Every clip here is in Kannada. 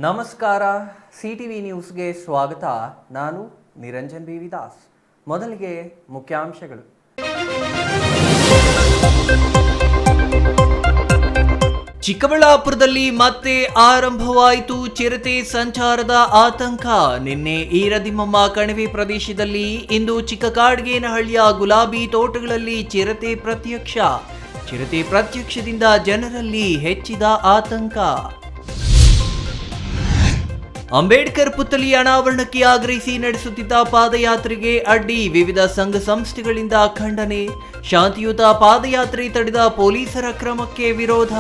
ನಮಸ್ಕಾರ, ಸಿಟಿವಿ ನ್ಯೂಸ್ಗೆ ಸ್ವಾಗತ. ನಾನು ನಿರಂಜನ್ ಬಿ ದಾಸ್. ಮೊದಲಿಗೆ ಮುಖ್ಯಾಂಶಗಳು. ಚಿಕ್ಕಬಳ್ಳಾಪುರದಲ್ಲಿ ಮತ್ತೆ ಆರಂಭವಾಯಿತು ಚಿರತೆ ಸಂಚಾರದ ಆತಂಕ. ನಿನ್ನೆ ಈರದಿಮಮ್ಮ ಕಣಿವೆ ಪ್ರದೇಶದಲ್ಲಿ, ಇಂದು ಚಿಕ್ಕಕಾಡಗೇನಹಳ್ಳಿಯ ಗುಲಾಬಿ ತೋಟಗಳಲ್ಲಿ ಚಿರತೆ ಪ್ರತ್ಯಕ್ಷ. ಚಿರತೆ ಪ್ರತ್ಯಕ್ಷದಿಂದ ಜನರಲ್ಲಿ ಹೆಚ್ಚಿದ ಆತಂಕ. ಅಂಬೇಡ್ಕರ್ ಪುತ್ಥಳಿ ಅನಾವರಣಕ್ಕೆ ಆಗ್ರಹಿಸಿ ನಡೆಸುತ್ತಿದ್ದ ಪಾದಯಾತ್ರೆಗೆ ಅಡ್ಡಿ, ವಿವಿಧ ಸಂಘ ಸಂಸ್ಥೆಗಳಿಂದ ಖಂಡನೆ. ಶಾಂತಿಯುತ ಪಾದಯಾತ್ರೆ ತಡೆದ ಪೊಲೀಸರ ಕ್ರಮಕ್ಕೆ ವಿರೋಧ.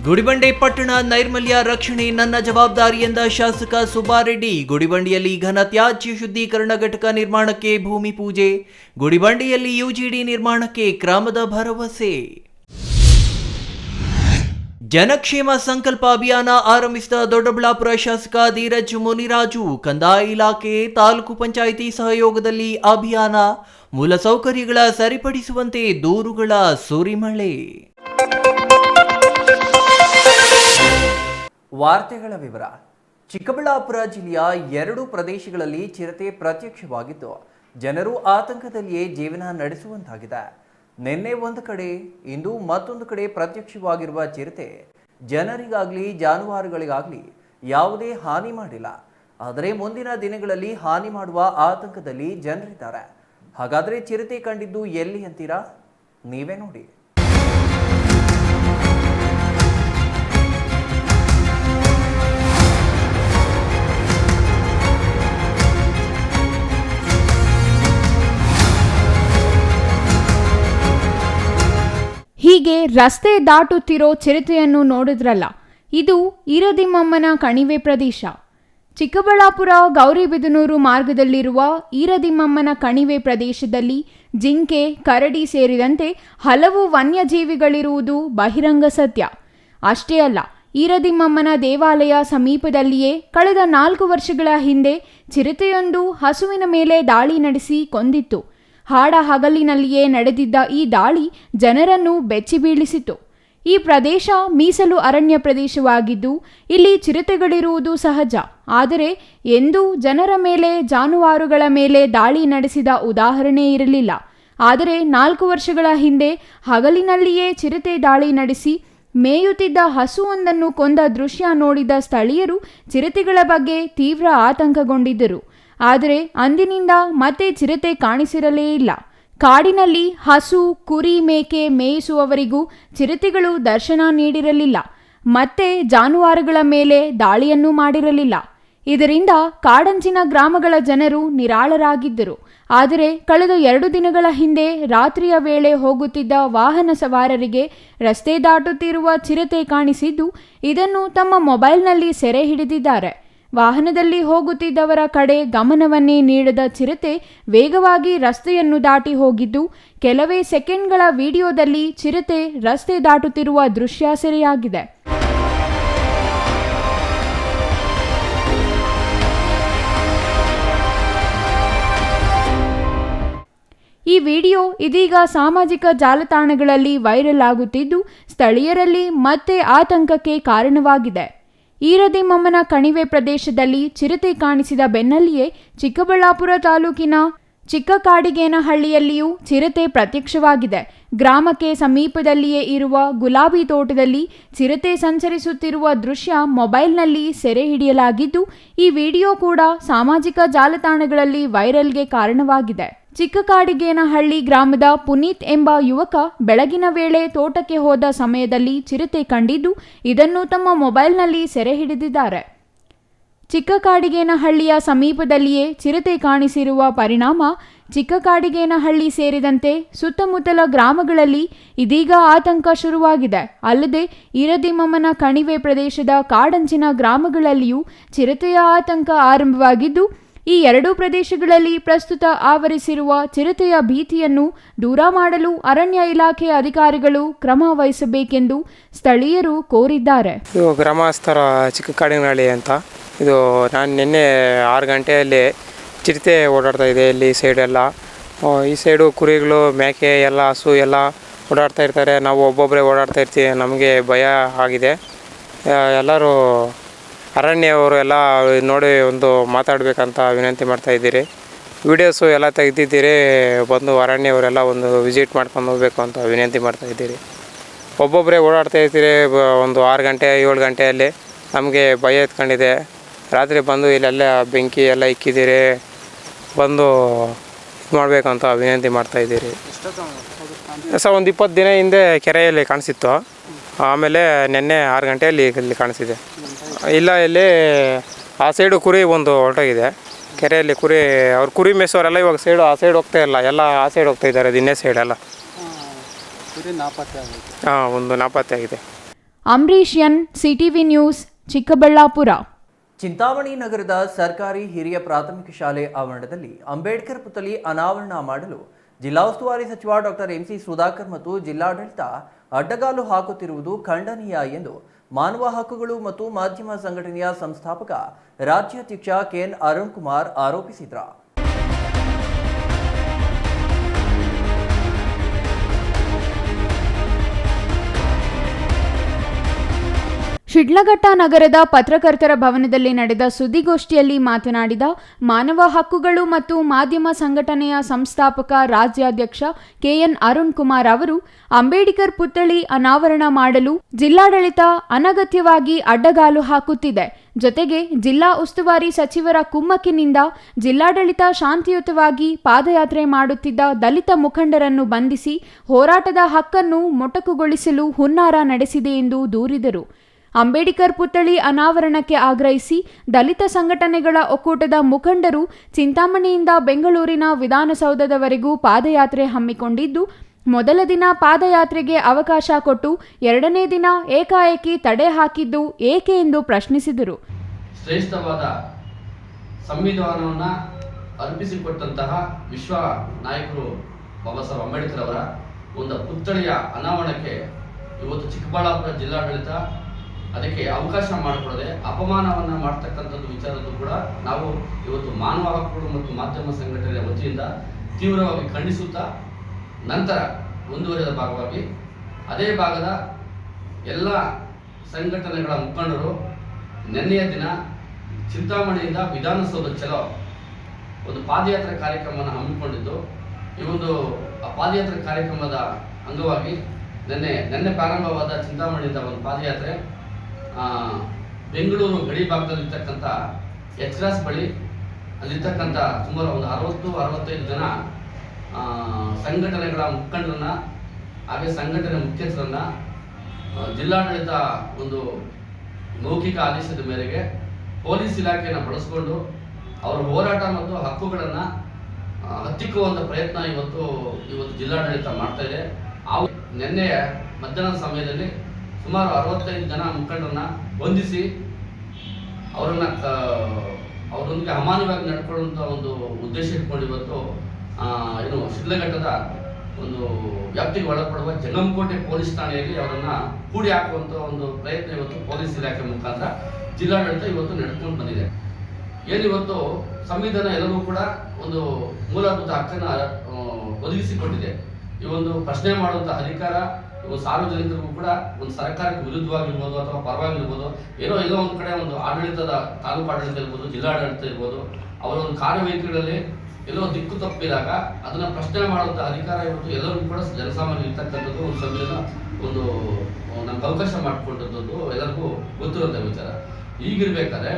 ಗುಡಿಬಂಡೆ ಪಟ್ಟಣ ನೈರ್ಮಲ್ಯ ರಕ್ಷಣೆ ನನ್ನ ಜವಾಬ್ದಾರಿ ಎಂದ ಶಾಸಕ ಸುಬ್ಬಾರೆಡ್ಡಿ. ಗುಡಿಬಂಡೆಯಲ್ಲಿ ಘನ ತ್ಯಾಜ್ಯ ಶುದ್ಧೀಕರಣ ಘಟಕ ನಿರ್ಮಾಣಕ್ಕೆ ಭೂಮಿ ಪೂಜೆ. ಗುಡಿಬಂಡೆಯಲ್ಲಿ ಯುಜಿಡಿ ನಿರ್ಮಾಣಕ್ಕೆ ಗ್ರಾಮದ ಭರವಸೆ. ಜನಕ್ಷೇಮ ಸಂಕಲ್ಪ ಅಭಿಯಾನ ಆರಂಭಿಸಿದ ದೊಡ್ಡಬಳ್ಳಾಪುರ ಶಾಸಕ ಧೀರಜ್ ಮುನಿರಾಜು. ಕಂದಾಯ ಇಲಾಖೆ, ತಾಲೂಕು ಪಂಚಾಯಿತಿ ಸಹಯೋಗದಲ್ಲಿ ಅಭಿಯಾನ. ಮೂಲಸೌಕರ್ಯಗಳ ಸರಿಪಡಿಸುವಂತೆ ದೂರುಗಳ ಸುರಿಮಳೆ. ವಾರ್ತೆಗಳ ವಿವರ. ಚಿಕ್ಕಬಳ್ಳಾಪುರ ಜಿಲ್ಲೆಯ 2 ಪ್ರದೇಶಗಳಲ್ಲಿ ಚಿರತೆ ಪ್ರತ್ಯಕ್ಷವಾಗಿದ್ದು, ಜನರು ಆತಂಕದಲ್ಲಿಯೇ ಜೀವನ ನಡೆಸುವಂತಾಗಿದೆ. ನಿನ್ನೆ ಒಂದು ಕಡೆ, ಇಂದು ಮತ್ತೊಂದು ಕಡೆ ಪ್ರತ್ಯಕ್ಷವಾಗಿರುವ ಚಿರತೆ ಜನರಿಗಾಗಲಿ ಜಾನುವಾರುಗಳಿಗಾಗಲಿ ಯಾವುದೇ ಹಾನಿ ಮಾಡಿಲ್ಲ. ಆದರೆ ಮುಂದಿನ ದಿನಗಳಲ್ಲಿ ಹಾನಿ ಮಾಡುವ ಆತಂಕದಲ್ಲಿ ಜನರಿದ್ದಾರೆ. ಹಾಗಾದರೆ ಚಿರತೆ ಕಂಡಿದ್ದು ಎಲ್ಲಿ ಅಂತೀರಾ? ನೀವೇ ನೋಡಿ. ಹೀಗೆ ರಸ್ತೆ ದಾಟುತ್ತಿರೋ ಚಿರತೆಯನ್ನು ನೋಡಿದ್ರಲ್ಲ, ಇದು ಈರದಿಮಮ್ಮನ ಕಣಿವೆ ಪ್ರದೇಶ. ಚಿಕ್ಕಬಳ್ಳಾಪುರ ಗೌರಿಬಿದನೂರು ಮಾರ್ಗದಲ್ಲಿರುವ ಈರದಿಮಮ್ಮನ ಕಣಿವೆ ಪ್ರದೇಶದಲ್ಲಿ ಜಿಂಕೆ, ಕರಡಿ ಸೇರಿದಂತೆ ಹಲವು ವನ್ಯಜೀವಿಗಳಿರುವುದು ಬಹಿರಂಗ ಸತ್ಯ. ಅಷ್ಟೇ ಅಲ್ಲ, ಈರದಿಮಮ್ಮನ ದೇವಾಲಯ ಸಮೀಪದಲ್ಲಿಯೇ ಕಳೆದ 4 ವರ್ಷಗಳ ಹಿಂದೆ ಚಿರತೆಯೊಂದು ಹಸುವಿನ ಮೇಲೆ ದಾಳಿ ನಡೆಸಿ ಕೊಂದಿತ್ತು. ಹಾಡ ಹಗಲಿನಲ್ಲಿಯೇ ನಡೆದಿದ್ದ ಈ ದಾಳಿ ಜನರನ್ನು ಬೆಚ್ಚಿ ಬೀಳಿಸಿತು. ಈ ಪ್ರದೇಶ ಮೀಸಲು ಅರಣ್ಯ ಪ್ರದೇಶವಾಗಿದ್ದು, ಇಲ್ಲಿ ಚಿರತೆಗಳಿರುವುದು ಸಹಜ. ಆದರೆ ಎಂದೂ ಜನರ ಮೇಲೆ, ಜಾನುವಾರುಗಳ ಮೇಲೆ ದಾಳಿ ನಡೆಸಿದ ಉದಾಹರಣೆ ಇರಲಿಲ್ಲ. ಆದರೆ 4 ವರ್ಷಗಳ ಹಿಂದೆ ಹಗಲಿನಲ್ಲಿಯೇ ಚಿರತೆ ದಾಳಿ ನಡೆಸಿ ಮೇಯುತ್ತಿದ್ದ ಹಸುವೊಂದನ್ನು ಕೊಂದ ದೃಶ್ಯ ನೋಡಿದ ಸ್ಥಳೀಯರು ಚಿರತೆಗಳ ಬಗ್ಗೆ ತೀವ್ರ ಆತಂಕಗೊಂಡಿದ್ದರು. ಆದರೆ ಅಂದಿನಿಂದ ಮತ್ತೆ ಚಿರತೆ ಕಾಣಿಸಿರಲೇ ಇಲ್ಲ. ಕಾಡಿನಲ್ಲಿ ಹಸು, ಕುರಿ, ಮೇಕೆ ಮೇಯಿಸುವವರಿಗೂ ಚಿರತೆಗಳು ದರ್ಶನ ನೀಡಿರಲಿಲ್ಲ. ಮತ್ತೆ ಜಾನುವಾರುಗಳ ಮೇಲೆ ದಾಳಿಯನ್ನೂ ಮಾಡಿರಲಿಲ್ಲ. ಇದರಿಂದ ಕಾಡಂಚಿನ ಗ್ರಾಮಗಳ ಜನರು ನಿರಾಳರಾಗಿದ್ದರು. ಆದರೆ ಕಳೆದ 2 ದಿನಗಳ ಹಿಂದೆ ರಾತ್ರಿಯ ವೇಳೆ ಹೋಗುತ್ತಿದ್ದ ವಾಹನ ಸವಾರರಿಗೆ ರಸ್ತೆ ದಾಟುತ್ತಿರುವ ಚಿರತೆ ಕಾಣಿಸಿದ್ದು, ಇದನ್ನು ತಮ್ಮ ಮೊಬೈಲ್ನಲ್ಲಿ ಸೆರೆ ಹಿಡಿದಿದ್ದಾರೆ. ವಾಹನದಲ್ಲಿ ಹೋಗುತ್ತಿದ್ದವರ ಕಡೆ ಗಮನವನ್ನೇ ನೀಡದ ಚಿರತೆ ವೇಗವಾಗಿ ರಸ್ತೆಯನ್ನು ದಾಟಿ ಹೋಗಿದ್ದು, ಕೆಲವೇ ಸೆಕೆಂಡ್ಗಳ ವಿಡಿಯೋದಲ್ಲಿ ಚಿರತೆ ರಸ್ತೆ ದಾಟುತ್ತಿರುವ ದೃಶ್ಯ ಸೆರೆಯಾಗಿದೆ. ಈ ವಿಡಿಯೋ ಇದೀಗ ಸಾಮಾಜಿಕ ಜಾಲತಾಣಗಳಲ್ಲಿ ವೈರಲ್ ಆಗುತ್ತಿದ್ದು, ಸ್ಥಳೀಯರಲ್ಲಿ ಮತ್ತೆ ಆತಂಕಕ್ಕೆ ಕಾರಣವಾಗಿದೆ. ಈರದಿಮಮ್ಮನ ಕಣಿವೆ ಪ್ರದೇಶದಲ್ಲಿ ಚಿರತೆ ಕಾಣಿಸಿದ ಬೆನ್ನಲ್ಲಿಯೇ ಚಿಕ್ಕಬಳ್ಳಾಪುರ ತಾಲೂಕಿನ ಚಿಕ್ಕಕಾಡಿಗೇನಹಳ್ಳಿಯಲ್ಲಿಯೂ ಚಿರತೆ ಪ್ರತ್ಯಕ್ಷವಾಗಿದೆ. ಗ್ರಾಮಕ್ಕೆ ಸಮೀಪದಲ್ಲಿಯೇ ಇರುವ ಗುಲಾಬಿ ತೋಟದಲ್ಲಿ ಚಿರತೆ ಸಂಚರಿಸುತ್ತಿರುವ ದೃಶ್ಯ ಮೊಬೈಲ್ನಲ್ಲಿ ಸೆರೆ ಹಿಡಿಯಲಾಗಿದ್ದು, ಈ ವಿಡಿಯೋ ಕೂಡ ಸಾಮಾಜಿಕ ಜಾಲತಾಣಗಳಲ್ಲಿ ವೈರಲ್ಗೆ ಕಾರಣವಾಗಿದೆ. ಚಿಕ್ಕಕಾಡಿಗೇನಹಳ್ಳಿ ಗ್ರಾಮದ ಪುನೀತ್ ಎಂಬ ಯುವಕ ಬೆಳಗಿನ ವೇಳೆ ತೋಟಕ್ಕೆ ಹೋದ ಸಮಯದಲ್ಲಿ ಚಿರತೆ ಕಂಡಿದ್ದು, ಇದನ್ನು ತಮ್ಮ ಮೊಬೈಲ್ನಲ್ಲಿ ಸೆರೆ ಹಿಡಿದಿದ್ದಾರೆ. ಚಿಕ್ಕಕಾಡಿಗೇನಹಳ್ಳಿಯ ಸಮೀಪದಲ್ಲಿಯೇ ಚಿರತೆ ಕಾಣಿಸಿರುವ ಪರಿಣಾಮ ಚಿಕ್ಕಕಾಡಿಗೇನಹಳ್ಳಿ ಸೇರಿದಂತೆ ಸುತ್ತಮುತ್ತಲ ಗ್ರಾಮಗಳಲ್ಲಿ ಇದೀಗ ಆತಂಕ ಶುರುವಾಗಿದೆ. ಅಲ್ಲದೆ ಈರದಿಮಮ್ಮನ ಕಣಿವೆ ಪ್ರದೇಶದ ಕಾಡಂಚಿನ ಗ್ರಾಮಗಳಲ್ಲಿಯೂ ಚಿರತೆಯ ಆತಂಕ ಆರಂಭವಾಗಿದ್ದು, ಈ 2 ಪ್ರದೇಶಗಳಲ್ಲಿ ಪ್ರಸ್ತುತ ಆವರಿಸಿರುವ ಚಿರತೆಯ ಭೀತಿಯನ್ನು ದೂರ ಮಾಡಲು ಅರಣ್ಯ ಇಲಾಖೆ ಅಧಿಕಾರಿಗಳು ಕ್ರಮ ವಹಿಸಬೇಕೆಂದು ಸ್ಥಳೀಯರು ಕೋರಿದ್ದಾರೆ. ಇದು ಗ್ರಾಮಸ್ಥರ ಚಿಕ್ಕಕಾಡಿಗೇನಹಳ್ಳಿ ಅಂತ. ಇದು ನಾನು ನಿನ್ನೆ 6 ಗಂಟೆಯಲ್ಲಿ ಚಿರತೆ ಓಡಾಡ್ತಾ ಇದೆ. ಇಲ್ಲಿ ಸೈಡೆಲ್ಲ, ಈ ಸೈಡು ಕುರಿಗಳು, ಮೇಕೆ ಎಲ್ಲ, ಹಸು ಎಲ್ಲ ಓಡಾಡ್ತಾ ಇರ್ತಾರೆ. ನಾವು ಒಬ್ಬೊಬ್ಬರೇ ಓಡಾಡ್ತಾ ಇರ್ತೀವಿ. ನಮಗೆ ಭಯ ಆಗಿದೆ. ಎಲ್ಲರೂ ಅರಣ್ಯವರು ಎಲ್ಲ ನೋಡಿ ಒಂದು ಮಾತಾಡಬೇಕಂತ ವಿನಂತಿ ಮಾಡ್ತಾಯಿದ್ದೀರಿ. ವೀಡಿಯೋಸು ಎಲ್ಲ ತೆಗೆದಿದ್ದೀರಿ, ಬಂದು ಅರಣ್ಯವರೆಲ್ಲ ಒಂದು ವಿಸಿಟ್ ಮಾಡ್ಕೊಂಡು ಹೋಗಬೇಕು ಅಂತ ವಿನಂತಿ ಮಾಡ್ತಾಯಿದ್ದೀರಿ. ಒಬ್ಬೊಬ್ಬರೇ ಓಡಾಡ್ತಾ ಇರ್ತೀರಿ, ಒಂದು 6 ಗಂಟೆ 7 ಗಂಟೆಯಲ್ಲಿ ನಮಗೆ ಭಯ ಎತ್ಕೊಂಡಿದೆ. ರಾತ್ರಿ ಬಂದು ಇಲ್ಲೆಲ್ಲ ಬೆಂಕಿ ಎಲ್ಲ ಇಕ್ಕಿದ್ದೀರಿ, ಬಂದು ಇದು ಮಾಡಬೇಕಂತ ವಿನಂತಿ ಮಾಡ್ತಾಯಿದ್ದೀರಿ. ಒಂದು 20 ದಿನ ಹಿಂದೆ ಕೆರೆಯಲ್ಲಿ ಕಾಣಿಸಿತ್ತು, ಆಮೇಲೆ ನಿನ್ನೆ 6 ಗಂಟೆಯಲ್ಲಿ ಇಲ್ಲಿ ಕಾಣಿಸಿದೆ. ಇಲ್ಲ ಇಲ್ಲಿ ಆ ಸೈಡು ಕುರಿ ಒಂದು ಹೊರಟೋಗಿದೆ. ಕೆರೆಯಲ್ಲಿ ಕುರಿ ಅವ್ರು ಕುರಿ ಮೇಸೋರೆಲ್ಲ ಇವಾಗ ಆ ಸೈಡ್ ಹೋಗ್ತಾ ಇಲ್ಲ, ಎಲ್ಲ ಆ ಸೈಡ್ ಹೋಗ್ತಾ ಇದ್ದಾರೆ, ದಿನ್ನೇ ಸೈಡ್ ಎಲ್ಲ ಒಂದು ನಾಪತ್ತೆ ಆಗಿದೆ. Ambareesh N, CTV news, Chikkaballapura. Chintamani ನಗರದ ಸರ್ಕಾರಿ ಹಿರಿಯ ಪ್ರಾಥಮಿಕ ಶಾಲೆ ಆವರಣದಲ್ಲಿ ಅಂಬೇಡ್ಕರ್ ಪುತ್ಥಳಿ ಅನಾವರಣ ಮಾಡಲು ಜಿಲ್ಲಾ ಉಸ್ತುವಾರಿ ಸಚಿವ ಡಾಕ್ಟರ್ ಎಂಸಿ ಸುಧಾಕರ್ ಮತ್ತು ಜಿಲ್ಲಾಡಳಿತ ಅಡ್ಡಗಾಲು ಹಾಕುತ್ತಿರುವುದು ಖಂಡನೀಯ ಎಂದು ಮಾನವ ಹಕ್ಕುಗಳು ಮತ್ತು ಮಾಧ್ಯಮ ಸಂಘಟನೆಯ ಸಂಸ್ಥಾಪಕ ರಾಜ್ಯಾಧ್ಯಕ್ಷ ಕೆಎನ್ ಅರುಣ್ ಕುಮಾರ್ ಆರೋಪಿಸಿದರು. ಶಿಡ್ಲಘಟ್ಟ ನಗರದ ಪತ್ರಕರ್ತರ ಭವನದಲ್ಲಿ ನಡೆದ ಸುದ್ದಿಗೋಷ್ಠಿಯಲ್ಲಿ ಮಾತನಾಡಿದ ಮಾನವ ಹಕ್ಕುಗಳು ಮತ್ತು ಮಾಧ್ಯಮ ಸಂಘಟನೆಯ ಸಂಸ್ಥಾಪಕ ರಾಜ್ಯಾಧ್ಯಕ್ಷ ಕೆಎನ್ ಅರುಣ್ ಕುಮಾರ್ ಅವರು ಅಂಬೇಡ್ಕರ್ ಪುತ್ಥಳಿ ಅನಾವರಣ ಮಾಡಲು ಜಿಲ್ಲಾಡಳಿತ ಅನಗತ್ಯವಾಗಿ ಅಡ್ಡಗಾಲು ಹಾಕುತ್ತಿದೆ. ಜೊತೆಗೆ ಜಿಲ್ಲಾ ಉಸ್ತುವಾರಿ ಸಚಿವರ ಕುಮ್ಮಕ್ಕಿನಿಂದ ಜಿಲ್ಲಾಡಳಿತ ಶಾಂತಿಯುತವಾಗಿ ಪಾದಯಾತ್ರೆ ಮಾಡುತ್ತಿದ್ದ ದಲಿತ ಮುಖಂಡರನ್ನು ಬಂಧಿಸಿ ಹೋರಾಟದ ಹಕ್ಕನ್ನು ಮೊಟಕುಗೊಳಿಸಲು ಹುನ್ನಾರ ನಡೆಸಿದೆ ಎಂದು ದೂರಿದರು. ಅಂಬೇಡ್ಕರ್ ಪುತ್ಥಳಿ ಅನಾವರಣಕ್ಕೆ ಆಗ್ರಹಿಸಿ ದಲಿತ ಸಂಘಟನೆಗಳ ಒಕ್ಕೂಟದ ಮುಖಂಡರು ಚಿಂತಾಮಣಿಯಿಂದ ಬೆಂಗಳೂರಿನ ವಿಧಾನಸೌಧದವರೆಗೂ ಪಾದಯಾತ್ರೆ ಹಮ್ಮಿಕೊಂಡಿದ್ದು, ಮೊದಲ ದಿನ ಪಾದಯಾತ್ರೆಗೆ ಅವಕಾಶ ಕೊಟ್ಟು 2ನೇ ದಿನ ಏಕಾಏಕಿ ತಡೆ ಹಾಕಿದ್ದು ಏಕೆ ಎಂದು ಪ್ರಶ್ನಿಸಿದರು. ಶ್ರೇಷ್ಠವಾದ ಸಂವಿಧಾನವನ್ನು ಅರ್ಪಿಸಿಕೊಟ್ಟಂತಹ ವಿಶ್ವ ನಾಯಕರು ಬಾಬಾ ಸಾಹೇಬ್ ಅಂಬೇಡ್ಕರ್ ಅವರ ಒಂದು ಪುತ್ಥಳಿಯ ಅನಾವರಣಕ್ಕೆ ಇವತ್ತು ಚಿಕ್ಕಬಳ್ಳಾಪುರ ಜಿಲ್ಲಾಡಳಿತ ಅದಕ್ಕೆ ಅವಕಾಶ ಮಾಡಿಕೊಡದೆ ಅಪಮಾನವನ್ನು ಮಾಡ್ತಕ್ಕಂಥದ್ದು ವಿಚಾರದ್ದು ಕೂಡ ನಾವು ಇವತ್ತು ಮಾನವ ಹಕ್ಕುಗಳು ಮತ್ತು ಮಾಧ್ಯಮ ಸಂಘಟನೆಯ ವತಿಯಿಂದ ತೀವ್ರವಾಗಿ ಖಂಡಿಸುತ್ತಾ, ನಂತರ ಮುಂದುವರೆದ ಭಾಗವಾಗಿ ಅದೇ ಭಾಗದ ಎಲ್ಲ ಸಂಘಟನೆಗಳ ಮುಖಂಡರು ನಿನ್ನೆಯ ದಿನ ಚಿಂತಾಮಣಿಯಿಂದ ವಿಧಾನಸೌಧ ಚಲೋ ಒಂದು ಪಾದಯಾತ್ರೆ ಕಾರ್ಯಕ್ರಮವನ್ನು ಹಮ್ಮಿಕೊಂಡಿದ್ದು, ಈ ಒಂದು ಪಾದಯಾತ್ರೆ ಕಾರ್ಯಕ್ರಮದ ಅಂಗವಾಗಿ ನಿನ್ನೆ ಪ್ರಾರಂಭವಾದ ಚಿಂತಾಮಣಿಯಿಂದ ಒಂದು ಪಾದಯಾತ್ರೆ ಬೆಂಗಳೂರು ಗಡಿ ಭಾಗದಲ್ಲಿರ್ತಕ್ಕಂಥ ಎಚ್ ಕ್ರಾಸ್ ಬಳಿ ಅಲ್ಲಿರ್ತಕ್ಕಂಥ ಸುಮಾರು ಒಂದು 60-65 ಜನ ಸಂಘಟನೆಗಳ ಮುಖಂಡರನ್ನ ಹಾಗೆ ಸಂಘಟನೆ ಮುಖ್ಯಸ್ಥರನ್ನ ಜಿಲ್ಲಾಡಳಿತ ಒಂದು ಮೌಖಿಕ ಆದೇಶದ ಮೇರೆಗೆ ಪೊಲೀಸ್ ಇಲಾಖೆಯನ್ನು ಬಳಸಿಕೊಂಡು ಅವರ ಹೋರಾಟ ಮತ್ತು ಹಕ್ಕುಗಳನ್ನು ಹತ್ತಿಕ್ಕುವಂಥ ಪ್ರಯತ್ನ ಇವತ್ತು ಜಿಲ್ಲಾಡಳಿತ ಮಾಡ್ತಾ ಇದೆ. ನಿನ್ನೆ ಮಧ್ಯಾಹ್ನದ ಸಮಯದಲ್ಲಿ ಸುಮಾರು 65 ಜನ ಮುಖಂಡರನ್ನ ಬಂಧಿಸಿ ಅವರೊಂದಿಗೆ ಅಮಾನ್ಯವಾಗಿ ನಡ್ಕೊಳ್ಳುವಂಥ ಒಂದು ಉದ್ದೇಶ ಇಟ್ಕೊಂಡು ಇವತ್ತು ಶಿಡ್ಲಘಟ್ಟದ ಒಂದು ವ್ಯಾಪ್ತಿಗೆ ಒಳಪಡುವ ಜಂಗಮಕೋಟೆ ಪೊಲೀಸ್ ಠಾಣೆಯಲ್ಲಿ ಅವರನ್ನ ಕೂಡಿ ಹಾಕುವಂಥ ಒಂದು ಪ್ರಯತ್ನ ಇವತ್ತು ಪೊಲೀಸ್ ಇಲಾಖೆ ಮುಖಾಂತರ ಜಿಲ್ಲಾಡಳಿತ ಇವತ್ತು ನಡೆದುಕೊಂಡು ಬಂದಿದೆ. ಏನಿವತ್ತು ಸಂವಿಧಾನ ಎಲ್ಲರೂ ಕೂಡ ಒಂದು ಮೂಲಭೂತ ಹಕ್ಕನ್ನು ಒದಗಿಸಿಕೊಟ್ಟಿದೆ. ಈ ಒಂದು ಪ್ರಶ್ನೆ ಮಾಡುವಂಥ ಅಧಿಕಾರ ಸಾರ್ವಜನಿಕರಿಗೂ ಕೂಡ ಒಂದು ಸರ್ಕಾರಕ್ಕೆ ವಿರುದ್ಧವಾಗಿರ್ಬೋದು ಅಥವಾ ಪರವಾಗಿರ್ಬೋದು, ಎಲ್ಲೋ ಒಂದು ಕಡೆ ಒಂದು ಆಡಳಿತದ ತಾಲೂಕು ಆಡಳಿತ ಇರ್ಬೋದು, ಜಿಲ್ಲಾಡಳಿತ ಇರ್ಬೋದು, ಅವರ ಒಂದು ಕಾರ್ಯವೈಖರಿಗಳಲ್ಲಿ ಎಲ್ಲೋ ದಿಕ್ಕು ತಪ್ಪಿದಾಗ ಅದನ್ನ ಪ್ರಶ್ನೆ ಮಾಡುವಂಥ ಅಧಿಕಾರ ಇವತ್ತು ಎಲ್ಲರಿಗೂ ಕೂಡ ಜನಸಾಮಾನ್ಯ ಇರ್ತಕ್ಕಂಥದ್ದು ಒಂದು ಸಂವಿಧಾನ ಒಂದು ನಮ್ಗೆ ಅವಕಾಶ ಮಾಡಿಕೊಂಡದ್ದು ಎಲ್ಲರಿಗೂ ಗೊತ್ತಿರುವಂಥ ವಿಚಾರ. ಈಗಿರ್ಬೇಕಾದ್ರೆ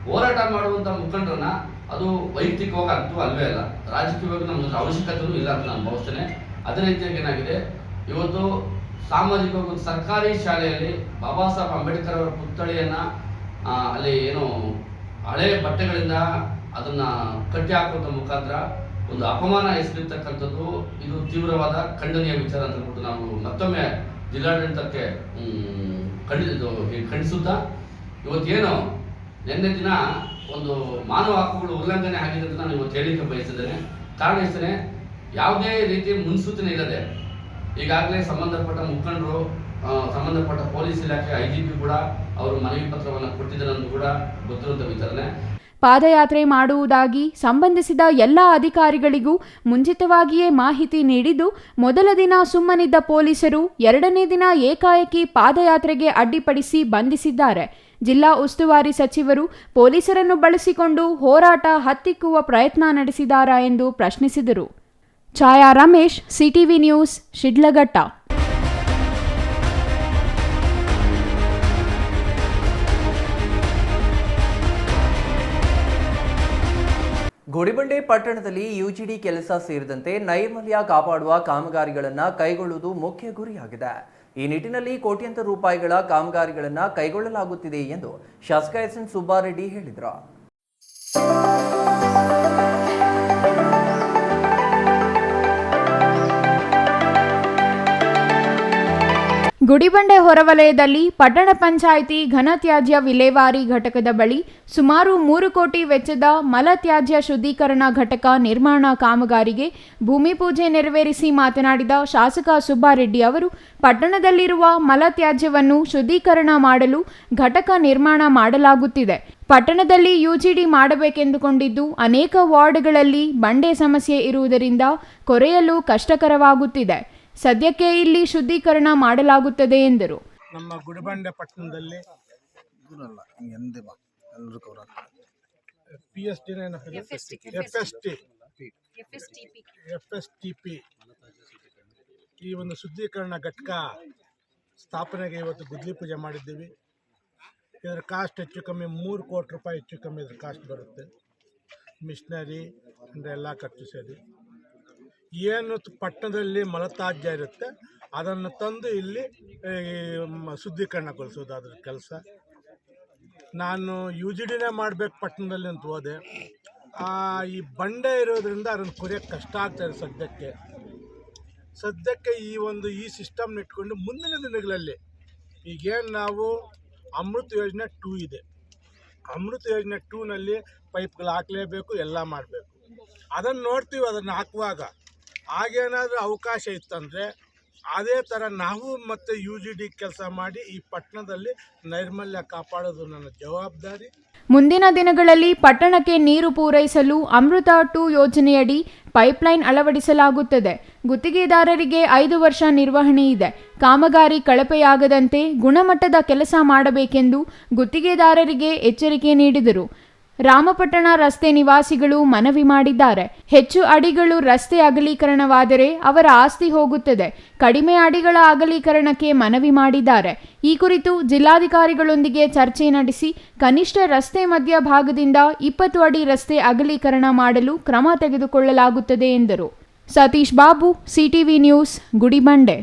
ಹೋರಾಟ ಮಾಡುವಂಥ ಮುಖಂಡರನ್ನ ಅದು ವೈಯಕ್ತಿಕವಾಗಿ ಅಂತೂ ಅಲ್ವೇ ಅಲ್ಲ, ರಾಜಕೀಯವಾಗಿ ನಮ್ಗೆ ಅವಶ್ಯಕತೆಯೂ ಇಲ್ಲ ಅಂತ ನಾನು ಭಾವಿಸ್ತೇನೆ. ಅದೇ ರೀತಿಯಾಗಿ ಏನಾಗಿದೆ, ಇವತ್ತು ಸಾಮಾಜಿಕವಾಗಿ ಸರ್ಕಾರಿ ಶಾಲೆಯಲ್ಲಿ ಬಾಬಾ ಸಾಹೇಬ್ ಅಂಬೇಡ್ಕರ್ ಅವರ ಪುತ್ಥಳಿಯನ್ನ ಅಲ್ಲಿ ಹಳೆ ಬಟ್ಟೆಗಳಿಂದ ಅದನ್ನ ಕಟ್ಟಿ ಹಾಕುವಂಥ ಮುಖಾಂತರ ಒಂದು ಅಪಮಾನ ಎಸಗಿರ್ತಕ್ಕಂಥದ್ದು ಇದು ತೀವ್ರವಾದ ಖಂಡನೀಯ ವಿಚಾರ ಅಂತ ಹೇಳ್ಬಿಟ್ಟು ನಾವು ಮತ್ತೊಮ್ಮೆ ಜಿಲ್ಲಾಡಳಿತಕ್ಕೆ ಖಂಡಿಸುತ್ತಾ, ಇವತ್ತೇನು ನಿನ್ನೆ ದಿನ ಒಂದು ಮಾನವ ಹಕ್ಕುಗಳು ಉಲ್ಲಂಘನೆ ಆಗಿದೆ ಅಂತ ನಾನು ಇವತ್ತು ಹೇಳಿಕೆ ಬಯಸಿದ್ದೇನೆ. ಕಾರಣ ಇಷ್ಟೇ, ಯಾವುದೇ ರೀತಿ ಮುನ್ಸೂಚನೆ ಇಲ್ಲದೆ ಈಗಾಗಲೇ ಸಂಬಂಧಪಟ್ಟ ಮುಖಂಡರು, ಸಂಬಂಧಪಟ್ಟ ಪೊಲೀಸ್ ಇಲಾಖೆ IGP ಕೂಡ ಅವರು ಮನವಿ ಪತ್ರವನ್ನು ಕೊಟ್ಟಿದ್ದಾರೆ ಅಂತ ಕೂಡ ಗೊತ್ತಿರುವಂಥ ವಿಚಾರನೆ. ಪಾದಯಾತ್ರೆ ಮಾಡುವುದಾಗಿ ಸಂಬಂಧಿಸಿದ ಎಲ್ಲ ಅಧಿಕಾರಿಗಳಿಗೂ ಮುಂಚಿತವಾಗಿಯೇ ಮಾಹಿತಿ ನೀಡಿದ್ದು, ಮೊದಲ ದಿನ ಸುಮ್ಮನಿದ್ದ ಪೊಲೀಸರು ಎರಡನೇ ದಿನ ಏಕಾಏಕಿ ಪಾದಯಾತ್ರೆಗೆ ಅಡ್ಡಿಪಡಿಸಿ ಬಂಧಿಸಿದ್ದಾರೆ. ಜಿಲ್ಲಾ ಉಸ್ತುವಾರಿ ಸಚಿವರು ಪೊಲೀಸರನ್ನು ಬಳಸಿಕೊಂಡು ಹೋರಾಟ ಹತ್ತಿಕ್ಕುವ ಪ್ರಯತ್ನ ನಡೆಸಿದಾರಾ ಎಂದು ಪ್ರಶ್ನಿಸಿದರು. ಛಾಯಾ ರಮೇಶ್, ಸಿಟಿವಿ ನ್ಯೂಸ್, ಶಿಡ್ಲಘಟ್ಟ. ಗುಡಿಬಂಡೆ ಪಟ್ಟಣದಲ್ಲಿ ಯುಜಿಡಿ ಕೆಲಸ ಸೇರಿದಂತೆ ನೈರ್ಮಲ್ಯ ಕಾಪಾಡುವ ಕಾಮಗಾರಿಗಳನ್ನು ಕೈಗೊಳ್ಳುವುದು ಮುಖ್ಯ ಗುರಿಯಾಗಿದೆ. ಈ ನಿಟ್ಟಿನಲ್ಲಿ ಕೋಟ್ಯಂತರ ರೂಪಾಯಿಗಳ ಕಾಮಗಾರಿಗಳನ್ನು ಕೈಗೊಳ್ಳಲಾಗುತ್ತಿದೆ ಎಂದು ಶಾಸಕ ಎಸ್.ಎನ್. ಸುಬ್ಬಾರೆಡ್ಡಿ ಹೇಳಿದರು. ಗುಡಿಬಂಡೆ ಹೊರವಲಯದಲ್ಲಿ ಪಟ್ಟಣ ಪಂಚಾಯಿತಿ ಘನತ್ಯಾಜ್ಯ ವಿಲೇವಾರಿ ಘಟಕದ ಬಳಿ ಸುಮಾರು 3 ಕೋಟಿ ವೆಚ್ಚದ ಮಲತ್ಯಾಜ್ಯ ಶುದ್ಧೀಕರಣ ಘಟಕ ನಿರ್ಮಾಣ ಕಾಮಗಾರಿಗೆ ಭೂಮಿ ಪೂಜೆ ನೆರವೇರಿಸಿ ಮಾತನಾಡಿದ ಶಾಸಕ ಸುಬ್ಬಾರೆಡ್ಡಿ ಅವರು, ಪಟ್ಟಣದಲ್ಲಿರುವ ಮಲತ್ಯಾಜ್ಯವನ್ನು ಶುದ್ಧೀಕರಣ ಮಾಡಲು ಘಟಕ ನಿರ್ಮಾಣ ಮಾಡಲಾಗುತ್ತಿದೆ. ಪಟ್ಟಣದಲ್ಲಿ ಯುಜಿಡಿ ಮಾಡಬೇಕೆಂದುಕೊಂಡಿದ್ದು, ಅನೇಕ ವಾರ್ಡ್ಗಳಲ್ಲಿ ಬಂಡೆ ಸಮಸ್ಯೆ ಇರುವುದರಿಂದ ಕೊರೆಯಲು ಕಷ್ಟಕರವಾಗುತ್ತಿದೆ. ಸದ್ಯಕ್ಕೆ ಇಲ್ಲಿ ಶುದ್ಧೀಕರಣ ಮಾಡಲಾಗುತ್ತದೆ ಎಂದರು. ನಮ್ಮ ಗುಡಿಬಂಡೆ ಪಟ್ಟಣದಲ್ಲಿ FSTP ಈ ಒಂದು ಶುದ್ಧೀಕರಣ ಘಟಕ ಸ್ಥಾಪನೆಗೆ ಇವತ್ತು ಗುದ್ಲಿ ಪೂಜೆ ಮಾಡಿದ್ದೀವಿ. ಇದರ ಕಾಸ್ಟ್ ಹೆಚ್ಚು ಕಮ್ಮಿ 3 ಕೋಟಿ ರೂಪಾಯಿ ಹೆಚ್ಚು ಕಮ್ಮಿ ಇದರ ಕಾಸ್ಟ್ ಬರುತ್ತೆ. ಮಿಷನರಿ ಅಂದರೆ ಎಲ್ಲ ಖರ್ಚು ಸೇರಿ ಏನು ಪಟ್ಟಣದಲ್ಲಿ ಮಲತ್ಯಾಜ್ಯ ಇರುತ್ತೆ ಅದನ್ನು ತಂದು ಇಲ್ಲಿ ಶುದ್ಧೀಕರಣಗೊಳಿಸೋದು ಅದರ ಕೆಲಸ. ನಾನು UGDನೇ ಮಾಡಬೇಕು ಪಟ್ಟಣದಲ್ಲಿ ಅಂತ ಹೋದೆ. ಈ ಬಂಡೆ ಇರೋದ್ರಿಂದ ಅದನ್ನು ಕೊರೆಯೋಕ್ಕೆ ಕಷ್ಟ ಆಗ್ತಾಯಿದೆ ಸದ್ಯಕ್ಕೆ ಈ ಸಿಸ್ಟಮ್ನ ಇಟ್ಕೊಂಡು ಮುಂದಿನ ದಿನಗಳಲ್ಲಿ ಈಗೇನು ನಾವು ಅಮೃತ ಯೋಜನೆ 2 ಇದೆ. ಅಮೃತ ಯೋಜನೆ 2ನಲ್ಲಿ ಪೈಪ್ಗಳು ಹಾಕಲೇಬೇಕು, ಎಲ್ಲ ಮಾಡಬೇಕು. ಅದನ್ನು ನೋಡ್ತೀವಿ. ಅದನ್ನು ಹಾಕುವಾಗ ಆಗೇನಾದರೂ ಅವಕಾಶ ಇತ್ತಂದರೆ ಅದೇ ಥರ ನಾವು ಮತ್ತು UGD ಕೆಲಸ ಮಾಡಿ ಈ ಪಟ್ಟಣದಲ್ಲಿ ನೈರ್ಮಲ್ಯ ಕಾಪಾಡೋದು ನನ್ನ ಜವಾಬ್ದಾರಿ. ಮುಂದಿನ ದಿನಗಳಲ್ಲಿ ಪಟ್ಟಣಕ್ಕೆ ನೀರು ಪೂರೈಸಲು ಅಮೃತ 2 ಯೋಜನೆಯಡಿ ಪೈಪ್ಲೈನ್ ಅಳವಡಿಸಲಾಗುತ್ತದೆ. ಗುತ್ತಿಗೆದಾರರಿಗೆ 5 ವರ್ಷ ನಿರ್ವಹಣೆ ಇದೆ. ಕಾಮಗಾರಿ ಕಳಪೆಯಾಗದಂತೆ ಗುಣಮಟ್ಟದ ಕೆಲಸ ಮಾಡಬೇಕೆಂದು ಗುತ್ತಿಗೆದಾರರಿಗೆ ಎಚ್ಚರಿಕೆ ನೀಡಿದರು. ರಾಮಪಟ್ಟಣ ರಸ್ತೆ ನಿವಾಸಿಗಳು ಮನವಿ ಮಾಡಿದ್ದಾರೆ. ಹೆಚ್ಚು ಅಡಿಗಳು ರಸ್ತೆ ಅಗಲೀಕರಣವಾದರೆ ಅವರ ಆಸ್ತಿ ಹೋಗುತ್ತದೆ. ಕಡಿಮೆ ಅಡಿಗಳ ಅಗಲೀಕರಣಕ್ಕೆ ಮನವಿ ಮಾಡಿದ್ದಾರೆ. ಈ ಕುರಿತು ಜಿಲ್ಲಾಧಿಕಾರಿಗಳೊಂದಿಗೆ ಚರ್ಚೆ ನಡೆಸಿ ಕನಿಷ್ಠ ರಸ್ತೆ ಮಧ್ಯಭಾಗದಿಂದ 20 ಅಡಿ ರಸ್ತೆ ಅಗಲೀಕರಣ ಮಾಡಲು ಕ್ರಮ ತೆಗೆದುಕೊಳ್ಳಲಾಗುತ್ತದೆ ಎಂದರು. Satish Babu, CTV news, Gudibande.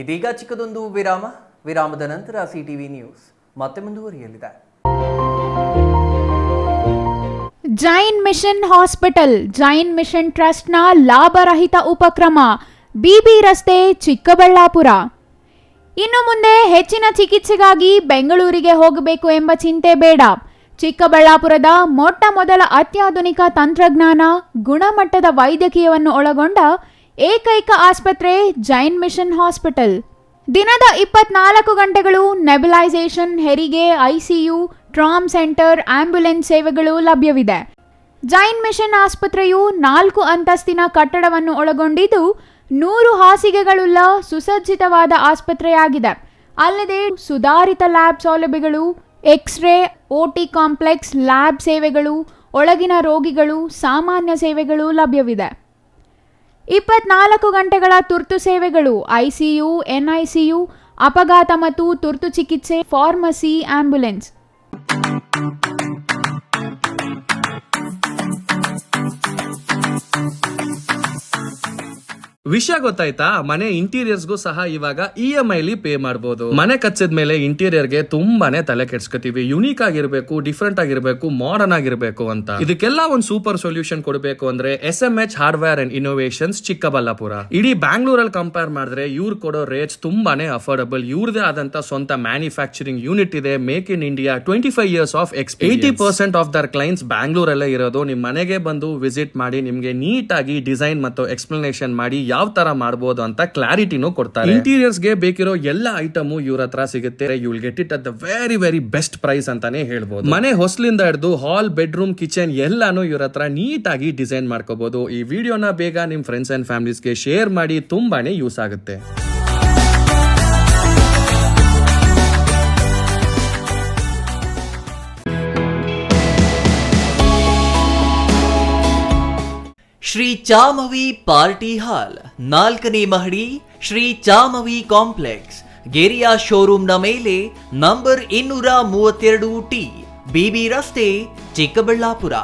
ಇದೀಗ ಚಿಕ್ಕದೊಂದು ವಿರಾಮದ ನಂತರ ಸಿಟಿವಿ ನ್ಯೂಸ್ ಮತ್ತೆ ಮುಂದುವರಿಯಲಿದೆ. Jain mission hospital, Jain mission ಟ್ರಸ್ಟ್ನ ಲಾಭರಹಿತ ಉಪಕ್ರಮ, ಬಿಬಿ ರಸ್ತೆ, ಚಿಕ್ಕಬಳ್ಳಾಪುರ. ಇನ್ನು ಮುಂದೆ ಹೆಚ್ಚಿನ ಚಿಕಿತ್ಸೆಗಾಗಿ ಬೆಂಗಳೂರಿಗೆ ಹೋಗಬೇಕು ಎಂಬ ಚಿಂತೆ ಬೇಡ. ಚಿಕ್ಕಬಳ್ಳಾಪುರದ ಮೊಟ್ಟ ಮೊದಲ ಅತ್ಯಾಧುನಿಕ ತಂತ್ರಜ್ಞಾನ, ಗುಣಮಟ್ಟದ ವೈದ್ಯಕೀಯವನ್ನು ಒಳಗೊಂಡ ಏಕೈಕ ಆಸ್ಪತ್ರೆ ಜೈನ್ ಮಿಷನ್ ಹಾಸ್ಪಿಟಲ್. ದಿನದ 24 ಗಂಟೆಗಳು ನೆಬುಲೈಸೇಷನ್, ಹೆರಿಗೆ, ICU, ಟ್ರಾಮ್ ಸೆಂಟರ್, ಆಂಬ್ಯುಲೆನ್ಸ್ ಸೇವೆಗಳು ಲಭ್ಯವಿದೆ. ಜೈನ್ ಮಿಷನ್ ಆಸ್ಪತ್ರೆಯು 4 ಅಂತಸ್ತಿನ ಕಟ್ಟಡವನ್ನು ಒಳಗೊಂಡಿದ್ದು 100 ಹಾಸಿಗೆಗಳುಳ್ಳ ಸುಸಜ್ಜಿತವಾದ ಆಸ್ಪತ್ರೆಯಾಗಿದೆ. ಅಲ್ಲದೆ ಸುಧಾರಿತ ಲ್ಯಾಬ್ ಸೌಲಭ್ಯಗಳು, ಎಕ್ಸ್ರೇ, OT ಕಾಂಪ್ಲೆಕ್ಸ್, ಲ್ಯಾಬ್ ಸೇವೆಗಳು, ಒಳಗಿನ ರೋಗಿಗಳು, ಸಾಮಾನ್ಯ ಸೇವೆಗಳು ಲಭ್ಯವಿದೆ. 24 ಗಂಟೆಗಳ ತುರ್ತು ಸೇವೆಗಳು, ICU, NICU, ಅಪಘಾತ ಮತ್ತು ತುರ್ತು ಚಿಕಿತ್ಸೆ, ಫಾರ್ಮಸಿ, ಆಂಬ್ಯುಲೆನ್ಸ್. ವಿಷಯ ಗೊತ್ತಾಯ್ತಾ? ಮನೆ ಇಂಟೀರಿಯರ್ಸ್ಗೂ ಸಹ ಇವಾಗ EMI ಪೇ ಮಾಡಬಹುದು. ಮನೆ ಕಚ್ಚಿದ ಮೇಲೆ ಇಂಟೀರಿಯರ್ಗೆ ತುಂಬಾನೇ ತಲೆ ಕೆಡ್ಸ್ಕೊತೀವಿ. ಯುನೀಕ್ ಆಗಿರ್ಬೇಕು, ಡಿಫ್ರೆಂಟ್ ಆಗಿರ್ಬೇಕು, ಮಾಡರ್ನ್ ಆಗಿರ್ಬೇಕು ಅಂತ. ಇದಕ್ಕೆಲ್ಲ ಒಂದು ಸೂಪರ್ ಸೊಲ್ಯೂಷನ್ ಕೊಡಬೇಕು ಅಂದ್ರೆ SMH hardware and innovations Chikkaballapura. ಇಡೀ ಬ್ಯಾಂಗ್ಳೂರಲ್ಲಿ ಕಂಪೇರ್ ಮಾಡಿದ್ರೆ ಇವ್ರು ಕೊಡೋ ರೇಟ್ಸ್ ತುಂಬಾನೇ ಅಫೋರ್ಡಬಲ್. ಇವ್ರದೇ ಆದಂತ ಸ್ವಂತ ಮ್ಯಾನುಫ್ಯಾಕ್ಚರಿಂಗ್ ಯೂನಿಟ್ ಇದೆ. Make in India, 25 years of experience. 80% of their clients ಬ್ಯಾಂಗ್ಳೂರಲ್ಲೇ ಇರೋದು. ನಿಮ್ ಮನೆಗೆ ಬಂದು ವಿಸಿಟ್ ಮಾಡಿ ನಿಮ್ಗೆ ನೀಟ್ ಆಗಿ ಡಿಸೈನ್ ಮತ್ತು ಎಕ್ಸ್ಪ್ಲನೇಷನ್ ಮಾಡಿ ಯಾವ ತರ ಮಾಡಬಹುದು ಅಂತ ಕ್ಲಾರಿಟಿನೂ ಕೊಡ್ತಾರೆ. ಇಂಟೀರಿಯರ್ಸ್ ಗೆ ಬೇಕಿರೋ ಎಲ್ಲ ಐಟಮು ಇವ್ರ ಹತ್ರ ಸಿಗುತ್ತೆ. You will get it at the very very best price ಅಂತಾನೆ ಹೇಳ್ಬೋದು. ಮನೆ ಹೊಸಲಿಂದ ಹಿಡಿದು ಹಾಲ್, ಬೆಡ್ರೂಮ್, ಕಿಚನ್ ಎಲ್ಲಾನು ಇವ್ರ ಹತ್ರ ನೀಟ್ ಆಗಿ ಡಿಸೈನ್ ಮಾಡ್ಕೋಬಹುದು. ಈ ವಿಡಿಯೋನ ಬೇಗ ನಿಮ್ ಫ್ರೆಂಡ್ಸ್ ಅಂಡ್ ಫ್ಯಾಮಿಲೀಸ್ಗೆ ಶೇರ್ ಮಾಡಿ, ತುಂಬಾನೇ ಯೂಸ್ ಆಗುತ್ತೆ. ಶ್ರೀ ಚಾಮವಿ ಪಾರ್ಟಿ ಹಾಲ್, 4ನೇ ಮಹಡಿ, ಶ್ರೀ ಚಾಮವಿ ಕಾಂಪ್ಲೆಕ್ಸ್, ಗೆರಿಯಾ ಶೋರೂಮ್ನ ಮೇಲೆ, ನಂಬರ್ 232T, ಬಿಬಿ ರಸ್ತೆ, ಚಿಕ್ಕಬಳ್ಳಾಪುರ.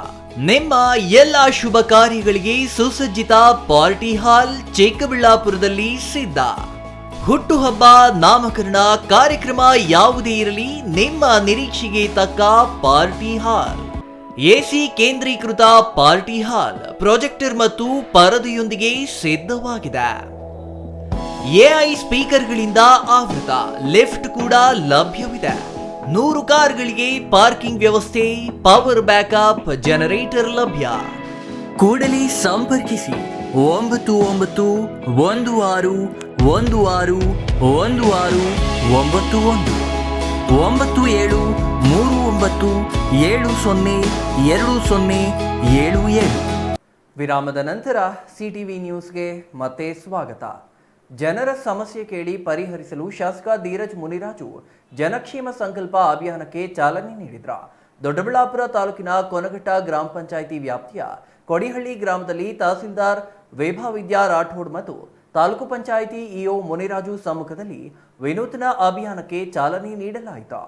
ನಿಮ್ಮ ಎಲ್ಲ ಶುಭ ಕಾರ್ಯಗಳಿಗೆ ಸುಸಜ್ಜಿತ ಪಾರ್ಟಿ ಹಾಲ್ ಚಿಕ್ಕಬಳ್ಳಾಪುರದಲ್ಲಿ ಸಿದ್ಧ. ಹುಟ್ಟುಹಬ್ಬ, ನಾಮಕರಣ, ಕಾರ್ಯಕ್ರಮ ಯಾವುದೇ ಇರಲಿ, ನಿಮ್ಮ ನಿರೀಕ್ಷೆಗೆ ತಕ್ಕ ಪಾರ್ಟಿ ಹಾಲ್. ಎಸಿ ಕೇಂದ್ರೀಕೃತ ಪಾರ್ಟಿ ಹಾಲ್, ಪ್ರೊಜೆಕ್ಟರ್ ಮತ್ತು ಪರದೆಯೊಂದಿಗೆ ಸಿದ್ಧವಾಗಿದೆ. ಎಐ ಸ್ಪೀಕರ್ಗಳಿಂದ ಆವೃತ, ಲಿಫ್ಟ್ ಕೂಡ ಲಭ್ಯವಿದೆ. 100 ಕಾರ್ಗಳಿಗೆ ಪಾರ್ಕಿಂಗ್ ವ್ಯವಸ್ಥೆ, ಪವರ್ ಬ್ಯಾಕಪ್, ಜನರೇಟರ್ ಲಭ್ಯ. ಕೂಡಲೇ ಸಂಪರ್ಕಿಸಿ 9916161691 9739702077. ವಿರಾಮದ ನಂತರ ಸಿಟಿವಿ ನ್ಯೂಸ್ಗೆ ಮತ್ತೆ ಸ್ವಾಗತ. ಜನರ ಸಮಸ್ಯೆ ಕೇಳಿ ಪರಿಹರಿಸಲು ಶಾಸಕ ಧೀರಜ್ ಮುನಿರಾಜು ಜನಕ್ಷೇಮ ಸಂಕಲ್ಪ ಅಭಿಯಾನಕ್ಕೆ ಚಾಲನೆ ನೀಡಿದ್ರ. ದೊಡ್ಡಬಳ್ಳಾಪುರ ತಾಲೂಕಿನ ಕೊನಘಟ್ಟ ಗ್ರಾಮ ಪಂಚಾಯಿತಿ ವ್ಯಾಪ್ತಿಯ ಕೊಡಿಹಳ್ಳಿ ಗ್ರಾಮದಲ್ಲಿ ತಹಸೀಲ್ದಾರ್ ವೈಭವಿದ್ಯಾ ರಾಠೋಡ್ ಮತ್ತು ತಾಲೂಕು ಪಂಚಾಯಿತಿ ಇಒ ಮುನಿರಾಜು ಸಮ್ಮುಖದಲ್ಲಿ ವಿನೂತನ ಅಭಿಯಾನಕ್ಕೆ ಚಾಲನೆ ನೀಡಲಾಯಿತು.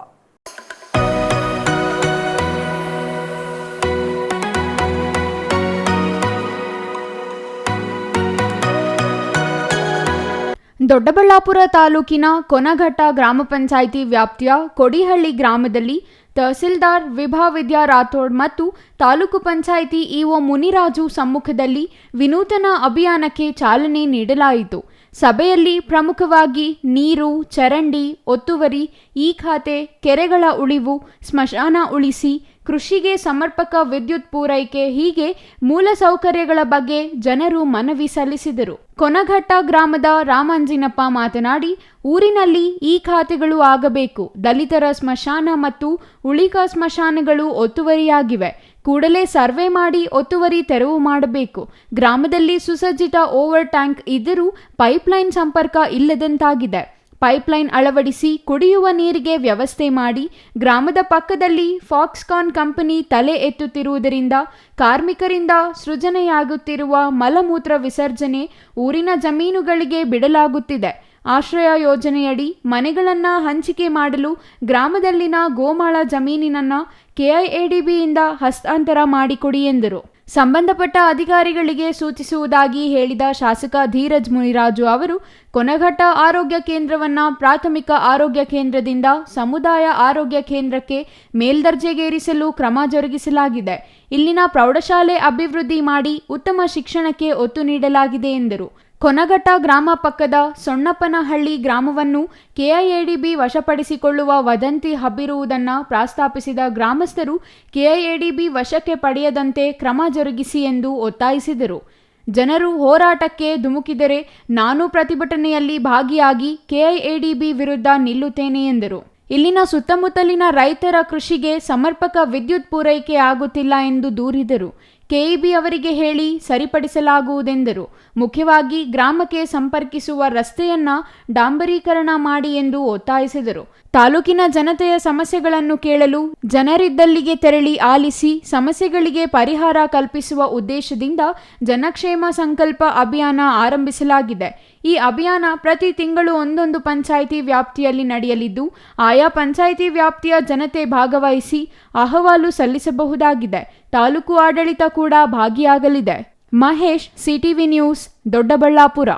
ದೊಡ್ಡಬಳ್ಳಾಪುರ ತಾಲೂಕಿನ ಕೊನಘಟ್ಟ ಗ್ರಾಮ ಪಂಚಾಯಿತಿ ವ್ಯಾಪ್ತಿಯ ಕೊಡಿಹಳ್ಳಿ ಗ್ರಾಮದಲ್ಲಿ ತಹಸೀಲ್ದಾರ್ ವಿಭಾವಿದ್ಯಾ ರಾಥೋಡ್ ಮತ್ತು ತಾಲೂಕು ಪಂಚಾಯಿತಿ ಇಒ ಮುನಿರಾಜು ಸಮ್ಮುಖದಲ್ಲಿ ವಿನೂತನ ಅಭಿಯಾನಕ್ಕೆ ಚಾಲನೆ ನೀಡಲಾಯಿತು. ಸಭೆಯಲ್ಲಿ ಪ್ರಮುಖವಾಗಿ ನೀರು, ಚರಂಡಿ, ಒತ್ತುವರಿ, ಈ ಖಾತೆ, ಕೆರೆಗಳ ಉಳಿವು, ಸ್ಮಶಾನ ಉಳಿಸಿ, ಕೃಷಿಗೆ ಸಮರ್ಪಕ ವಿದ್ಯುತ್ ಪೂರೈಕೆ ಹೀಗೆ ಮೂಲಸೌಕರ್ಯಗಳ ಬಗ್ಗೆ ಜನರು ಮನವಿ ಸಲ್ಲಿಸಿದರು. ಕೊನಘಟ್ಟ ಗ್ರಾಮದ ರಾಮಾಂಜಿನಪ್ಪ ಮಾತನಾಡಿ, ಊರಿನಲ್ಲಿ ಈ ಖಾತೆಗಳು ಆಗಬೇಕು. ದಲಿತರ ಸ್ಮಶಾನ ಮತ್ತು ಉಳಿಕ ಸ್ಮಶಾನಗಳು ಒತ್ತುವರಿಯಾಗಿವೆ. ಕೂಡಲೇ ಸರ್ವೆ ಮಾಡಿ ಒತ್ತುವರಿ ತೆರವು ಮಾಡಬೇಕು. ಗ್ರಾಮದಲ್ಲಿ ಸುಸಜ್ಜಿತ ಓವರ್ ಟ್ಯಾಂಕ್ ಇದ್ದರೂ ಪೈಪ್ಲೈನ್ ಸಂಪರ್ಕ ಇಲ್ಲದಂತಾಗಿದೆ. ಪೈಪ್ಲೈನ್ ಅಳವಡಿಸಿ ಕುಡಿಯುವ ನೀರಿಗೆ ವ್ಯವಸ್ಥೆ ಮಾಡಿ. ಗ್ರಾಮದ ಪಕ್ಕದಲ್ಲಿ ಫಾಕ್ಸ್ಕಾನ್ ಕಂಪನಿ ತಲೆ ಎತ್ತುತ್ತಿರುವುದರಿಂದ ಕಾರ್ಮಿಕರಿಂದ ಸೃಜನೆಯಾಗುತ್ತಿರುವ ಮಲಮೂತ್ರ ವಿಸರ್ಜನೆ ಊರಿನ ಜಮೀನುಗಳಿಗೆ ಬಿಡಲಾಗುತ್ತಿದೆ. ಆಶ್ರಯ ಯೋಜನೆಯಡಿ ಮನೆಗಳನ್ನು ಹಂಚಿಕೆ ಮಾಡಲು ಗ್ರಾಮದಲ್ಲಿನ ಗೋಮಾಳ ಜಮೀನಿನನ್ನು ಕೆಐಎಡಿಬಿಯಿಂದ ಹಸ್ತಾಂತರ ಮಾಡಿಕೊಡಿ ಎಂದರು. ಸಂಬಂಧಪಟ್ಟ ಅಧಿಕಾರಿಗಳಿಗೆ ಸೂಚಿಸುವುದಾಗಿ ಹೇಳಿದ ಶಾಸಕ ಧೀರಜ್ ಮುನಿರಾಜು ಅವರು ಕೊನಘಟ್ಟ ಆರೋಗ್ಯ ಕೇಂದ್ರವನ್ನು ಪ್ರಾಥಮಿಕ ಆರೋಗ್ಯ ಕೇಂದ್ರದಿಂದ ಸಮುದಾಯ ಆರೋಗ್ಯ ಕೇಂದ್ರಕ್ಕೆ ಮೇಲ್ದರ್ಜೆಗೇರಿಸಲು ಕ್ರಮ ಜರುಗಿಸಲಾಗಿದೆ. ಇಲ್ಲಿನ ಪ್ರೌಢಶಾಲೆ ಅಭಿವೃದ್ಧಿ ಮಾಡಿ ಉತ್ತಮ ಶಿಕ್ಷಣಕ್ಕೆ ಒತ್ತು ನೀಡಲಾಗಿದೆ ಎಂದರು. ಕೊನಘಟ್ಟ ಗ್ರಾಮ ಪಕ್ಕದ ಸೊಣ್ಣಪ್ಪನಹಳ್ಳಿ ಗ್ರಾಮವನ್ನು ಕೆಐಎಡಿಬಿ ವಶಪಡಿಸಿಕೊಳ್ಳುವ ವದಂತಿ ಹಬ್ಬಿರುವುದನ್ನು ಪ್ರಸ್ತಾಪಿಸಿದ ಗ್ರಾಮಸ್ಥರು ಕೆಐಎಡಿಬಿ ವಶಕ್ಕೆ ಪಡೆಯದಂತೆ ಕ್ರಮ ಜರುಗಿಸಿ ಎಂದು ಒತ್ತಾಯಿಸಿದರು. ಜನರು ಹೋರಾಟಕ್ಕೆ ಧುಮುಕಿದರೆ ನಾನು ಪ್ರತಿಭಟನೆಯಲ್ಲಿ ಭಾಗಿಯಾಗಿ ಕೆಐಎಡಿಬಿ ವಿರುದ್ಧ ನಿಲ್ಲುತ್ತೇನೆ ಎಂದರು. ಇಲ್ಲಿನ ಸುತ್ತಮುತ್ತಲಿನ ರೈತರ ಕೃಷಿಗೆ ಸಮರ್ಪಕ ವಿದ್ಯುತ್ ಪೂರೈಕೆ ಆಗುತ್ತಿಲ್ಲ ಎಂದು ದೂರಿದರು. ಕೆಇಬಿ ಅವರಿಗೆ ಹೇಳಿ ಸರಿಪಡಿಸಲಾಗುವುದೆಂದರು. ಮುಖ್ಯವಾಗಿ ಗ್ರಾಮಕ್ಕೆ ಸಂಪರ್ಕಿಸುವ ರಸ್ತೆಯನ್ನ ಡಾಂಬರೀಕರಣ ಮಾಡಿ ಎಂದು ಒತ್ತಾಯಿಸಿದರು. ತಾಲೂಕಿನ ಜನತೆಯ ಸಮಸ್ಯೆಗಳನ್ನು ಕೇಳಲು ಜನರಿದ್ದಲ್ಲಿಗೆ ತೆರಳಿ ಆಲಿಸಿ ಸಮಸ್ಯೆಗಳಿಗೆ ಪರಿಹಾರ ಕಲ್ಪಿಸುವ ಉದ್ದೇಶದಿಂದ ಜನಕ್ಷೇಮ ಸಂಕಲ್ಪ ಅಭಿಯಾನ ಆರಂಭಿಸಲಾಗಿದೆ. ಈ ಅಭಿಯಾನ ಪ್ರತಿ ತಿಂಗಳು ಒಂದೊಂದು ಪಂಚಾಯಿತಿ ವ್ಯಾಪ್ತಿಯಲ್ಲಿ ನಡೆಯಲಿದ್ದು ಆಯಾ ಪಂಚಾಯಿತಿ ವ್ಯಾಪ್ತಿಯ ಜನತೆ ಭಾಗವಹಿಸಿ ಅಹವಾಲು ಸಲ್ಲಿಸಬಹುದಾಗಿದೆ. ತಾಲೂಕು ಆಡಳಿತ ಕೂಡ ಭಾಗಿಯಾಗಲಿದೆ. Mahesh, CTV news, Doddaballapura.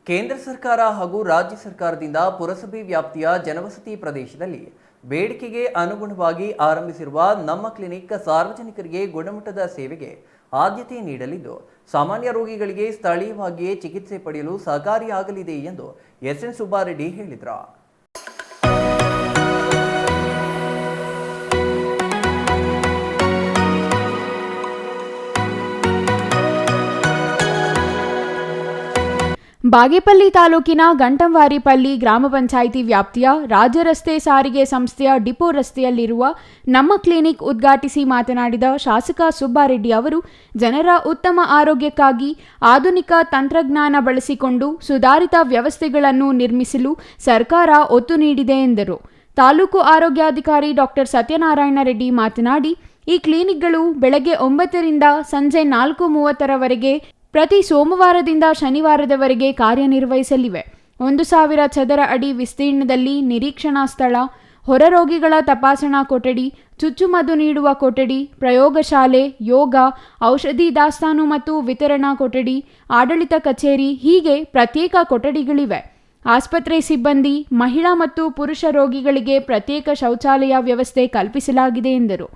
ಕೇಂದ್ರ ಸರ್ಕಾರ ಹಾಗೂ ರಾಜ್ಯ ಸರ್ಕಾರದಿಂದ ಪುರಸಭೆ ವ್ಯಾಪ್ತಿಯ ಜನವಸತಿ ಪ್ರದೇಶದಲ್ಲಿ ಬೇಡಿಕೆಗೆ ಅನುಗುಣವಾಗಿ ಆರಂಭಿಸಿರುವ ನಮ್ಮ ಕ್ಲಿನಿಕ್ ಸಾರ್ವಜನಿಕರಿಗೆ ಗುಣಮಟ್ಟದ ಸೇವೆಗೆ ಆದ್ಯತೆ ನೀಡಲಿದ್ದು ಸಾಮಾನ್ಯ ರೋಗಿಗಳಿಗೆ ಸ್ಥಳೀಯವಾಗಿಯೇ ಚಿಕಿತ್ಸೆ ಪಡೆಯಲು ಸಹಕಾರಿಯಾಗಲಿದೆ ಎಂದು ಎಸ್ಎನ್ ಸುಬ್ಬಾರೆಡ್ಡಿ ಹೇಳಿದರು. ಬಾಗೇಪಲ್ಲಿ ತಾಲೂಕಿನ ಗಂಟಂವಾರಿಪಲ್ಲಿ ಗ್ರಾಮ ಪಂಚಾಯಿತಿ ವ್ಯಾಪ್ತಿಯ ರಾಜ್ಯ ರಸ್ತೆ ಸಾರಿಗೆ ಸಂಸ್ಥೆಯ ಡಿಪೋ ರಸ್ತೆಯಲ್ಲಿರುವ ನಮ್ಮ ಕ್ಲಿನಿಕ್ ಉದ್ಘಾಟಿಸಿ ಮಾತನಾಡಿದ ಶಾಸಕ ಸುಬ್ಬಾರೆಡ್ಡಿ ಅವರು, ಜನರ ಉತ್ತಮ ಆರೋಗ್ಯಕ್ಕಾಗಿ ಆಧುನಿಕ ತಂತ್ರಜ್ಞಾನ ಬಳಸಿಕೊಂಡು ಸುಧಾರಿತ ವ್ಯವಸ್ಥೆಗಳನ್ನು ನಿರ್ಮಿಸಲು ಸರ್ಕಾರ ಒತ್ತು ನೀಡಿದೆ ಎಂದರು. ತಾಲೂಕು ಆರೋಗ್ಯಾಧಿಕಾರಿ ಡಾಕ್ಟರ್ ಸತ್ಯನಾರಾಯಣ ರೆಡ್ಡಿ ಮಾತನಾಡಿ, ಈ ಕ್ಲಿನಿಕ್ಗಳು ಬೆಳಗ್ಗೆ 9 ರಿಂದ ಸಂಜೆ 4:30 ಪ್ರತಿ ಸೋಮವಾರದಿಂದ ಶನಿವಾರದವರೆಗೆ ಕಾರ್ಯನಿರ್ವಹಿಸಲಿವೆ. 1,000 ಚದರ ಅಡಿ ವಿಸ್ತೀರ್ಣದಲ್ಲಿ ನಿರೀಕ್ಷಣಾ ಸ್ಥಳ, ಹೊರರೋಗಿಗಳ ತಪಾಸಣಾ ಕೊಠಡಿ, ಚುಚ್ಚುಮದ್ದು ನೀಡುವ ಕೊಠಡಿ, ಪ್ರಯೋಗಶಾಲೆ, ಯೋಗ, ಔಷಧಿ ದಾಸ್ತಾನು ಮತ್ತು ವಿತರಣಾ ಕೊಠಡಿ, ಆಡಳಿತ ಕಚೇರಿ ಹೀಗೆ ಪ್ರತ್ಯೇಕ ಕೊಠಡಿಗಳಿವೆ. ಆಸ್ಪತ್ರೆ ಸಿಬ್ಬಂದಿ, ಮಹಿಳಾ ಮತ್ತು ಪುರುಷ ರೋಗಿಗಳಿಗೆ ಪ್ರತ್ಯೇಕ ಶೌಚಾಲಯ ವ್ಯವಸ್ಥೆ ಕಲ್ಪಿಸಲಾಗಿದೆ ಎಂದರು.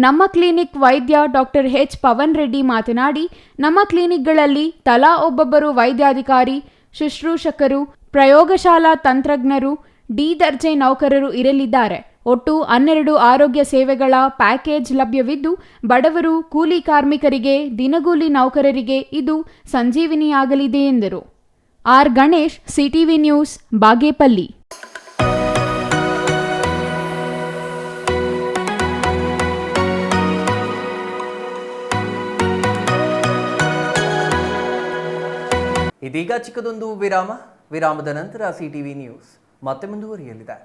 ನಮ್ಮ ಕ್ಲಿನಿಕ್ ವೈದ್ಯ ಡಾಕ್ಟರ್ ಎಚ್ ಪವನ್ ರೆಡ್ಡಿ ಮಾತನಾಡಿ, ನಮ್ಮ ಕ್ಲಿನಿಕ್ಗಳಲ್ಲಿ ತಲಾ ಒಬ್ಬೊಬ್ಬರು ವೈದ್ಯಾಧಿಕಾರಿ, ಶುಶ್ರೂಷಕರು, ಪ್ರಯೋಗಶಾಲಾ ತಂತ್ರಜ್ಞರು, ಡಿ ದರ್ಜೆ ನೌಕರರು ಇರಲಿದ್ದಾರೆ. ಒಟ್ಟು 12 ಆರೋಗ್ಯ ಸೇವೆಗಳ ಪ್ಯಾಕೇಜ್ ಲಭ್ಯವಿದ್ದು, ಬಡವರು, ಕೂಲಿ ಕಾರ್ಮಿಕರಿಗೆ, ದಿನಗೂಲಿ ನೌಕರರಿಗೆ ಇದು ಸಂಜೀವಿನಿಯಾಗಲಿದೆ ಎಂದರು. R Ganesh, CTV news, Bagepalli. ಇದೀಗ ಚಿಕ್ಕದೊಂದು ವಿರಾಮದ ನಂತರ ಸಿಟಿವಿ ನ್ಯೂಸ್ ಮತ್ತೆ ಮುಂದುವರಿಯಲಿದೆ.